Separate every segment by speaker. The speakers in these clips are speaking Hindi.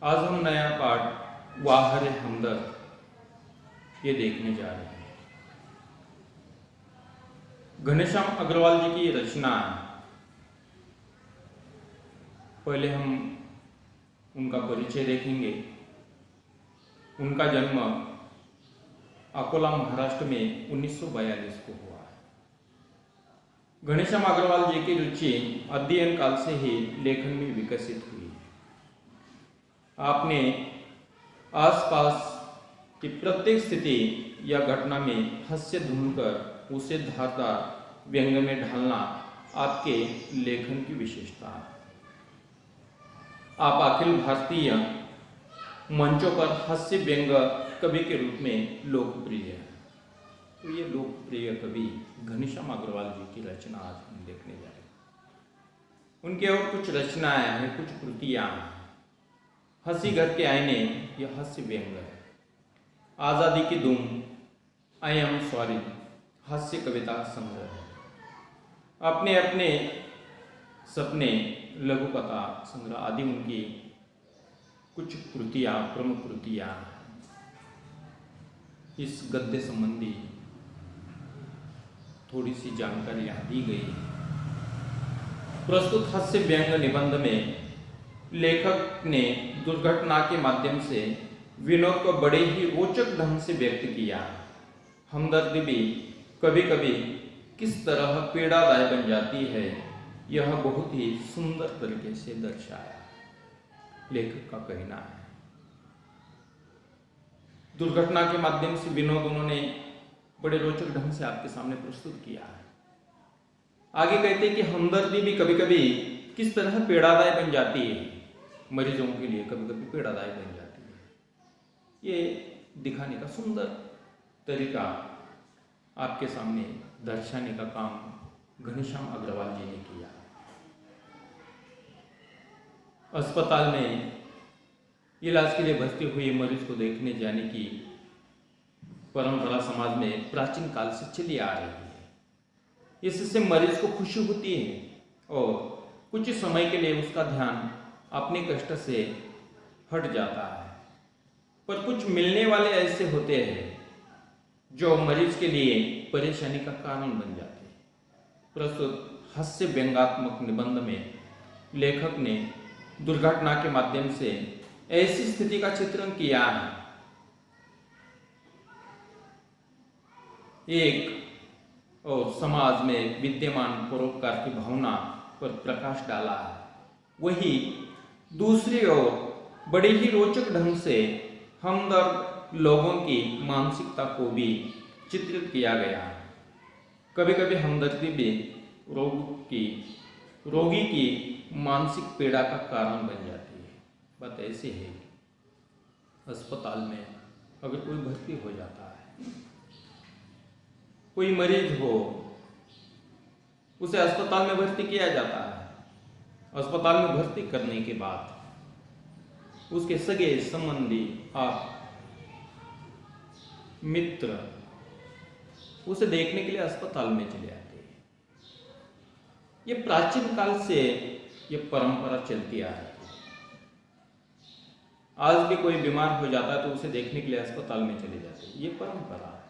Speaker 1: आज हम नया पाठ वाह रे हमदर्द ये देखने जा रहे हैं। घनश्याम अग्रवाल जी की रचना। पहले हम उनका परिचय देखेंगे। उनका जन्म अकोला महाराष्ट्र में 1942 को हुआ। घनश्याम अग्रवाल जी की रुचि अध्ययन काल से ही लेखन में विकसित हुई। आपने आसपास की प्रत्येक स्थिति या घटना में हास्य ढूंढकर उसे धारदार व्यंग में ढालना आपके लेखन की विशेषता है। आप अखिल भारतीय मंचों पर हास्य व्यंग कवि के रूप में लोकप्रिय हैं। तो ये लोकप्रिय कवि घनश्याम अग्रवाल जी की रचना आज हम देखने जा रहे हैं। उनके और कुछ रचनाएं हैं, कुछ कृतियां हैं। हंसी घर के आईने यह हास्य व्यंग है। आज़ादी की धूम, आई एम सॉरी हास्य कविता संग्रह है। अपने अपने सपने लघु कथा संग्रह आदि उनकी कुछ कृतियां, प्रमुख कृतियां। इस गद्य संबंधी थोड़ी सी जानकारी यहाँ दी गई। प्रस्तुत हास्य व्यंग निबंध में लेखक ने दुर्घटना के माध्यम से विनोद को बड़े ही रोचक ढंग से व्यक्त किया। हमदर्दी भी कभी कभी किस तरह पीड़ादायक बन जाती है, यह बहुत ही सुंदर तरीके से दर्शाया लेखक का कहना है। दुर्घटना के माध्यम से विनोद उन्होंने बड़े रोचक ढंग से आपके सामने प्रस्तुत किया है। आगे कहते हैं कि हमदर्दी भी कभी कभी किस तरह पीड़ादायक बन जाती है, मरीजों के लिए कभी कभी पीड़ादायक बन जाती है। ये दिखाने का सुंदर तरीका आपके सामने दर्शाने का काम घनश्याम अग्रवाल जी ने किया। अस्पताल में इलाज के लिए भर्ती हुए मरीज को देखने जाने की परंपरा समाज में प्राचीन काल से चली आ रही है। इससे मरीज को खुशी होती है और कुछ समय के लिए उसका ध्यान अपने कष्ट से हट जाता है। पर कुछ मिलने वाले ऐसे होते हैं जो मरीज के लिए परेशानी का कारण बन जाते हैं। प्रस्तुत हास्य व्यंग्यात्मक निबंध में लेखक ने दुर्घटना के माध्यम से ऐसी स्थिति का चित्रण किया है। एक और समाज में विद्यमान परोपकार की भावना पर प्रकाश डाला है। वही दूसरी ओर बड़े ही रोचक ढंग से हमदर्द लोगों की मानसिकता को भी चित्रित किया गया है। कभी कभी हमदर्दी भी रोगी की मानसिक पीड़ा का कारण बन जाती है। बात ऐसी है कि अस्पताल में अगर कोई भर्ती हो जाता है, कोई मरीज हो, उसे अस्पताल में भर्ती किया जाता है। अस्पताल में भर्ती करने के बाद उसके सगे संबंधी, आप मित्र उसे देखने के लिए अस्पताल में चले आते हैं। ये प्राचीन काल से ये परंपरा चलती आ रही है। आज भी कोई बीमार हो जाता है तो उसे देखने के लिए अस्पताल में चले जाते हैं। ये परंपरा है।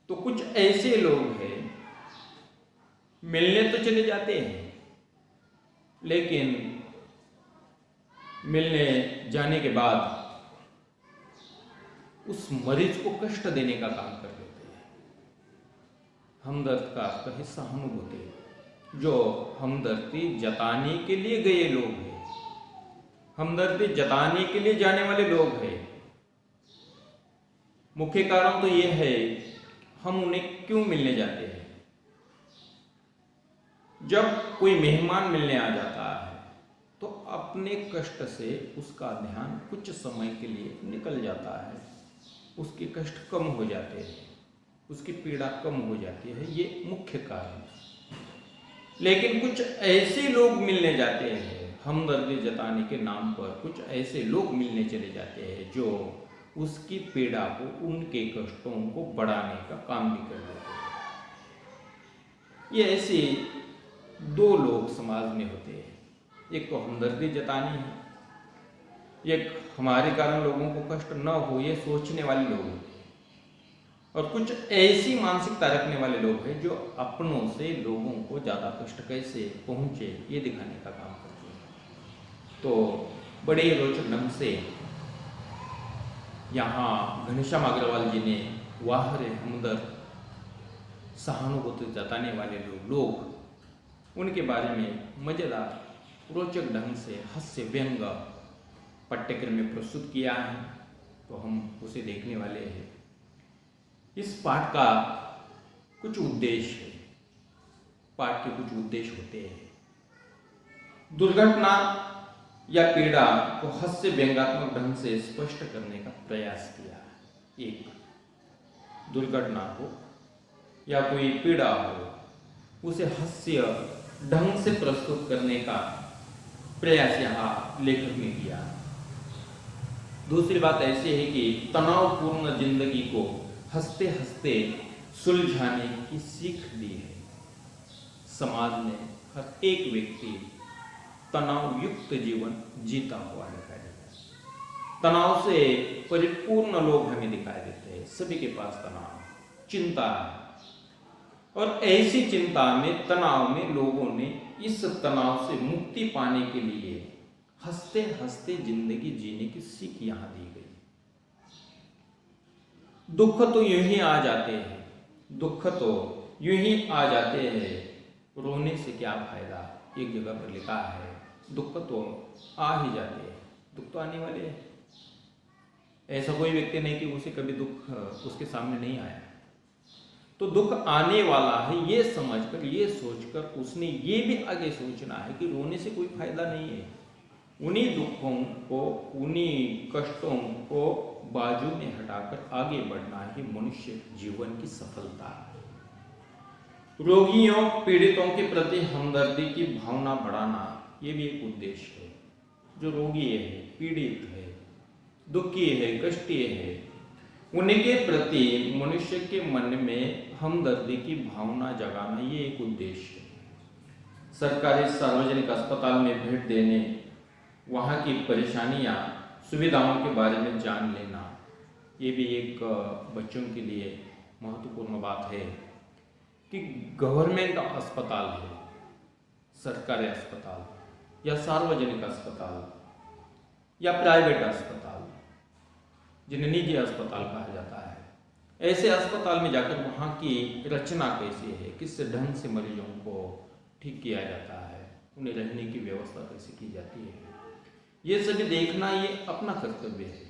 Speaker 1: तो कुछ ऐसे लोग हैं, मिलने तो चले जाते हैं लेकिन मिलने जाने के बाद उस मरीज को कष्ट देने का काम कर देते हैं। हमदर्द का अर्थ है सहानुभूति। जो हमदर्दी जताने के लिए गए लोग हैं, हमदर्दी जताने के लिए जाने वाले लोग हैं, मुख्य कारण तो यह है हम उन्हें क्यों मिलने जाते हैं। जब कोई मेहमान मिलने आ जाता है तो अपने कष्ट से उसका ध्यान कुछ समय के लिए निकल जाता है, उसके कष्ट कम हो जाते हैं, उसकी पीड़ा कम हो जाती है। ये मुख्य कारण है। लेकिन कुछ ऐसे लोग मिलने जाते हैं, हमदर्दी जताने के नाम पर कुछ ऐसे लोग मिलने चले जाते हैं जो उसकी पीड़ा को, उनके कष्टों को बढ़ाने का काम भी कर देते हैं। ये ऐसे दो लोग समाज में होते हैं। एक तो हमदर्दी जतानी है एक हमारे कारण लोगों को कष्ट न हो ये सोचने वाले लोग हैं, और कुछ ऐसी मानसिकता रखने वाले लोग हैं जो अपनों से लोगों को ज़्यादा कष्ट कैसे पहुंचे ये दिखाने का काम करते हैं। तो बड़े रोचक ढंग से यहाँ घनश्याम अग्रवाल जी ने वाहरे हमदर्द सहानुभूति जताने वाले लोग उनके बारे में मज़ेदार रोचक ढंग से हास्य व्यंग पाठ्यक्रम में प्रस्तुत किया है, तो हम उसे देखने वाले हैं। इस पाठ का कुछ उद्देश्य है, पाठ के कुछ उद्देश्य होते हैं। दुर्घटना या पीड़ा को हास्य व्यंग्यात्मक ढंग से स्पष्ट करने का प्रयास किया है। एक दुर्घटना हो या कोई पीड़ा हो उसे हास्य ढंग से प्रस्तुत करने का प्रयास यहाँ लेखक ने किया। दूसरी बात ऐसी है कि तनावपूर्ण जिंदगी को हंसते हंसते सुलझाने की सीख दी है। समाज में हर एक व्यक्ति तनाव युक्त जीवन जीता हुआ दिखाई देता है। तनाव से परिपूर्ण लोग हमें दिखाई देते हैं। सभी के पास तनाव, चिंता है, और ऐसी चिंता में, तनाव में लोगों ने इस तनाव से मुक्ति पाने के लिए हंसते हंसते जिंदगी जीने की सीख यहां दी गई। दुख तो यूं ही आ जाते हैं, दुख तो यूं ही आ जाते हैं, रोने से क्या फायदा। एक जगह पर लिखा है दुख तो आ ही जाते हैं, दुख तो आने वाले हैं। ऐसा कोई व्यक्ति नहीं कि उसे कभी दुख उसके सामने नहीं आया। तो दुख आने वाला है ये समझकर, ये सोचकर उसने ये भी आगे सोचना है कि रोने से कोई फायदा नहीं है। उन्हीं दुखों को, उन्हीं कष्टों को बाजू में हटाकर आगे बढ़ना ही मनुष्य जीवन की सफलता है। रोगियों, पीड़ितों के प्रति हमदर्दी की भावना बढ़ाना ये भी एक उद्देश्य है। जो रोगी है, पीड़ित है, दुखी है, कष्टी है, उनके प्रति मनुष्य के मन में हमदर्दी की भावना जगाना ये एक उद्देश्य है। सरकारी सार्वजनिक अस्पताल में भेंट देने, वहाँ की परेशानियाँ, सुविधाओं के बारे में जान लेना, ये भी एक बच्चों के लिए महत्वपूर्ण बात है कि गवर्नमेंट अस्पताल है, सरकारी अस्पताल या सार्वजनिक अस्पताल या प्राइवेट अस्पताल, जिन्हें निजी अस्पताल कहा जाता है, ऐसे अस्पताल में जाकर वहाँ की रचना कैसी है, किस ढंग से मरीजों को ठीक किया जाता है, उन्हें रहने की व्यवस्था कैसे की जाती है, ये सभी देखना ये अपना कर्तव्य है।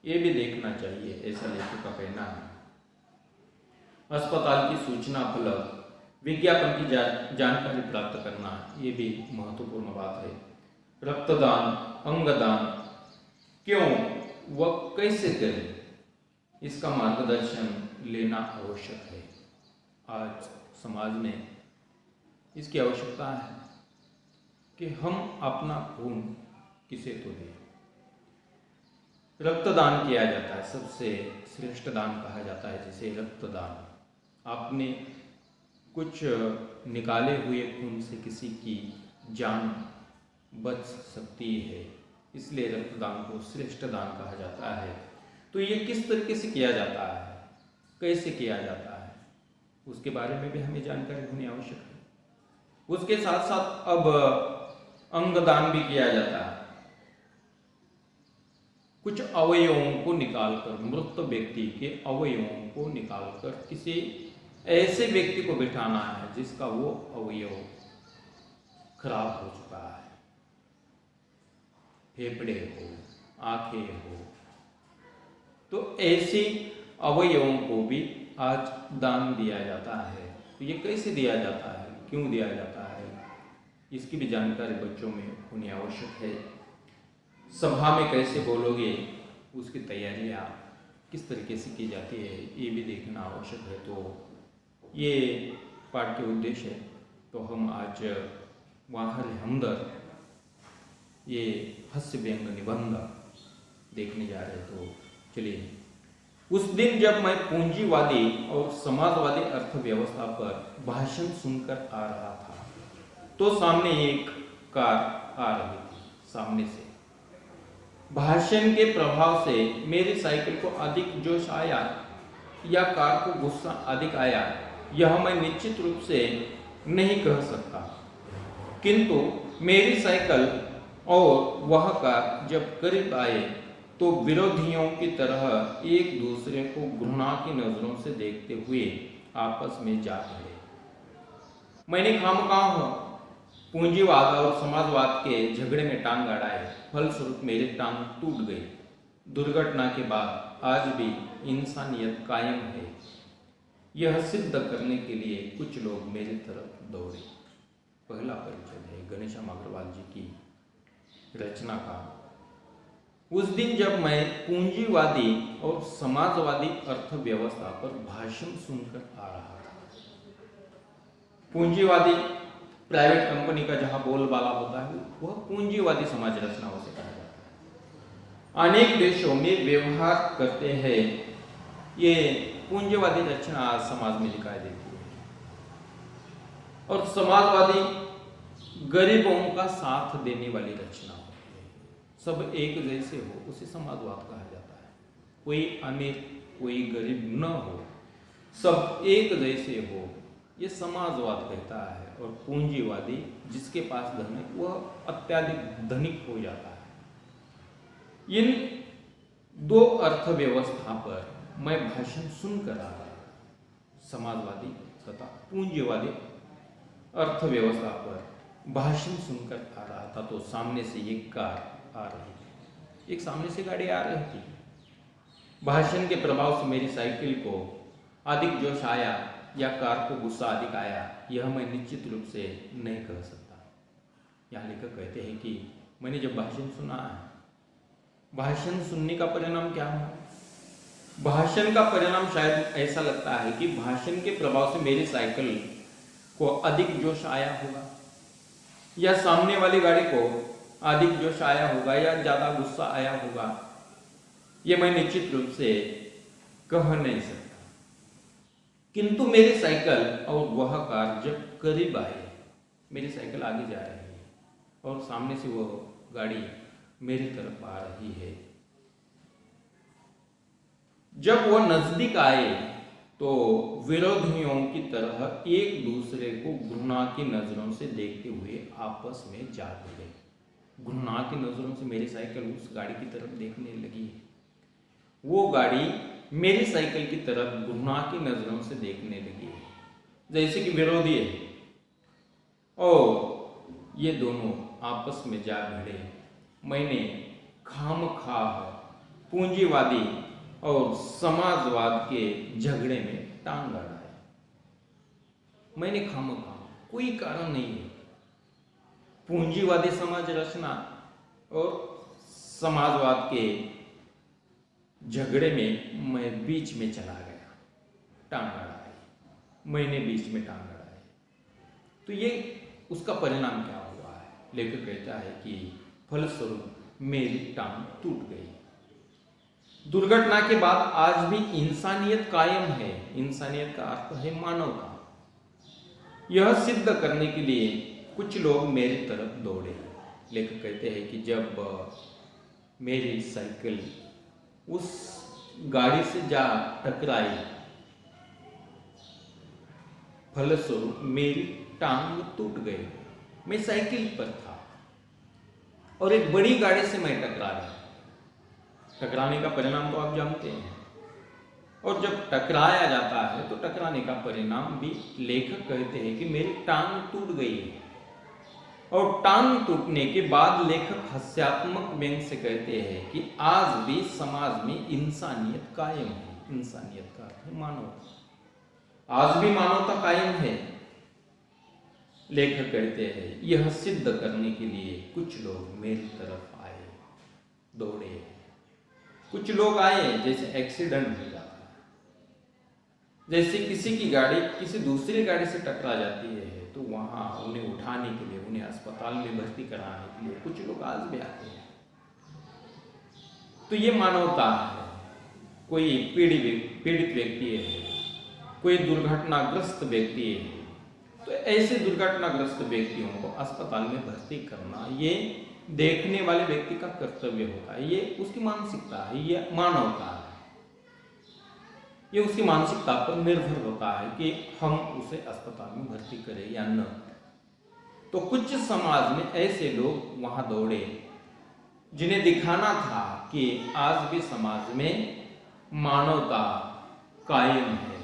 Speaker 1: ये भी देखना चाहिए, ऐसा लेखक का कहना है। अस्पताल की सूचना फलक, विज्ञापन की जानकारी प्राप्त करना ये भी महत्वपूर्ण बात है। रक्तदान, अंगदान क्यों व कैसे करें, इसका मार्गदर्शन लेना आवश्यक है। आज समाज में इसकी आवश्यकता है कि हम अपना खून किसे तो दें। रक्तदान किया जाता है, सबसे श्रेष्ठ दान कहा जाता है जिसे रक्तदान। आपने कुछ निकाले हुए खून से किसी की जान बच सकती है, इसलिए रक्तदान को श्रेष्ठ दान कहा जाता है। तो ये किस तरीके से किया जाता है, कैसे किया जाता है, उसके बारे में भी हमें जानकारी होनी आवश्यक है। उसके साथ साथ अब अंगदान भी किया जाता है। कुछ अवयवों को निकालकर, मृत व्यक्ति के अवयवों को निकालकर किसी ऐसे व्यक्ति को बिठाना है जिसका वो अवयव खराब हो चुका है, फेफड़े हो, आंखें हो, तो ऐसे अवयवों को भी आज दान दिया जाता है। तो ये कैसे दिया जाता है, क्यों दिया जाता है, इसकी भी जानकारी बच्चों में होनी आवश्यक है। सभा में कैसे बोलोगे, उसकी तैयारियाँ किस तरीके से की जाती है, ये भी देखना आवश्यक है। तो ये पाठ के उद्देश्य है। तो हम आज वाहरे हमदर्द, ये हास्य व्यंग निबंध देखने जा रहे हैं। तो चलिए, उस दिन जब मैं पूंजीवादी और समाजवादी अर्थव्यवस्था पर भाषण सुनकर आ रहा था, तो सामने एक कार आ रही थी। सामने से भाषण के प्रभाव से मेरी साइकिल को अधिक जोश आया या कार को गुस्सा अधिक आया, यह मैं निश्चित रूप से नहीं कह सकता। किंतु मेरी साइकिल और वह कार जब करीब आए तो विरोधियों की तरह एक दूसरे को घृणा की नजरों से देखते हुए आपस में जा भिड़े। मैंने खामखां पूंजीवाद और समाजवाद के झगड़े में टांग अड़ाए, फलस्वरूप मेरी टांग टूट गई। दुर्घटना के बाद आज भी इंसानियत कायम है, यह सिद्ध करने के लिए कुछ लोग मेरी तरफ दौड़े। पहला परिचय है घनश्याम अग्रवाल जी की रचना का। उस दिन जब मैं पूंजीवादी और समाजवादी अर्थव्यवस्था पर भाषण सुनकर आ रहा था। पूंजीवादी प्राइवेट कंपनी का जहां बोलबाला होता है वह पूंजीवादी समाज रचनाओं से कहा जाता है। अनेक देशों में व्यवहार करते हैं ये पूंजीवादी रचना आज समाज में दिखाई देती है। और समाजवादी गरीबों का साथ देने वाली रचना होती है। सब एक जैसे हो उसे समाजवाद कहा जाता है। कोई अमीर कोई गरीब न हो, सब एक जैसे हो, ये समाजवाद कहता है। और पूंजीवादी जिसके पास धन है वह अत्यधिक धनिक हो जाता है। इन दो अर्थव्यवस्था पर मैं भाषण सुनकर आ रहा था। समाजवादी तथा पूंजीवादी अर्थव्यवस्था पर भाषण सुनकर आ रहा था तो सामने से एक कार आ रही थी, एक सामने से गाड़ी आ रही थी। भाषण के प्रभाव से मेरी साइकिल को अधिक जोश आया या कार को गुस्सा अधिक आया, यह मैं निश्चित रूप से नहीं कह सकता। यहाँ लेखक कहते हैं कि मैंने जब भाषण सुना है, भाषण सुनने का परिणाम क्या हुआ? भाषण का परिणाम शायद ऐसा लगता है कि भाषण के प्रभाव से मेरी साइकिल को अधिक जोश आया होगा या सामने वाली गाड़ी को अधिक जोश आया होगा या ज्यादा गुस्सा आया होगा, यह मैं निश्चित रूप से कह नहीं सकता। किंतु मेरी साइकिल और वह कार जब करीब आए, मेरी साइकिल आगे जा रही है और सामने से वह गाड़ी मेरी तरफ आ रही है। जब वह नजदीक आए तो विरोधियों की तरह एक दूसरे को घृणा की नजरों से देखते हुए आपस में जा भिड़े। घृणा की नजरों से मेरी साइकिल उस गाड़ी की तरफ देखने लगी। वो गाड़ी मेरी साइकिल की तरफ घृणा की नजरों से देखने लगी, जैसे कि विरोधी है। और ये दोनों आपस में जा भिड़े। मैंने खामखाह पूंजीवादी और समाजवाद के झगड़े में टांग अड़ाई। मैंने खामखाह, कोई कारण नहीं है। पूंजीवादी समाज रचना और समाजवाद के झगड़े में मैं बीच में चला गया, टांग अड़ाई। मैंने बीच में टांग अड़ाई। तो ये उसका परिणाम क्या हुआ है? लेखक कहता है कि फलस्वरूप मेरी टांग टूट गई। दुर्घटना के बाद आज भी इंसानियत कायम है। इंसानियत का अर्थ है मानवता। यह सिद्ध करने के लिए कुछ लोग मेरी तरफ दौड़े। लेखक कहते हैं कि जब मेरी साइकिल उस गाड़ी से जा टकराई, फलस्वरूप मेरी टांग टूट गई। मैं साइकिल पर था और एक बड़ी गाड़ी से मैं टकरा गया। टकराने का परिणाम तो आप जानते हैं। और जब टकराया जाता है तो टकराने का परिणाम भी लेखक कहते हैं कि मेरी टांग टूट गई है। और टांग टूटने के बाद लेखक हास्यात्मक व्यंग से कहते हैं कि आज भी समाज में इंसानियत कायम है। इंसानियत का अर्थ है मानवता। आज भी मानवता कायम है। लेखक कहते हैं यह सिद्ध करने के लिए कुछ लोग मेरी तरफ आए, दौड़े। कुछ लोग आए जैसे एक्सीडेंट हो जाता है, जैसे किसी की गाड़ी किसी दूसरी गाड़ी से टकरा जाती है तो वहां उन्हें उठाने के लिए, उन्हें अस्पताल में भर्ती कराने के लिए कुछ लोग आज भी आते हैं। तो ये मानवता है। कोई पीड़ित व्यक्ति है, कोई दुर्घटनाग्रस्त व्यक्ति है, तो ऐसे दुर्घटनाग्रस्त व्यक्तियों को अस्पताल में भर्ती करना ये देखने वाले व्यक्ति का कर्तव्य होता है, ये उसकी मानसिकता है, ये मानवता है, ये उसकी मानसिकता पर निर्भर होता है कि हम उसे अस्पताल में भर्ती करें या न। तो कुछ समाज में ऐसे लोग वहां दौड़े जिन्हें दिखाना था कि आज भी समाज में मानवता कायम है,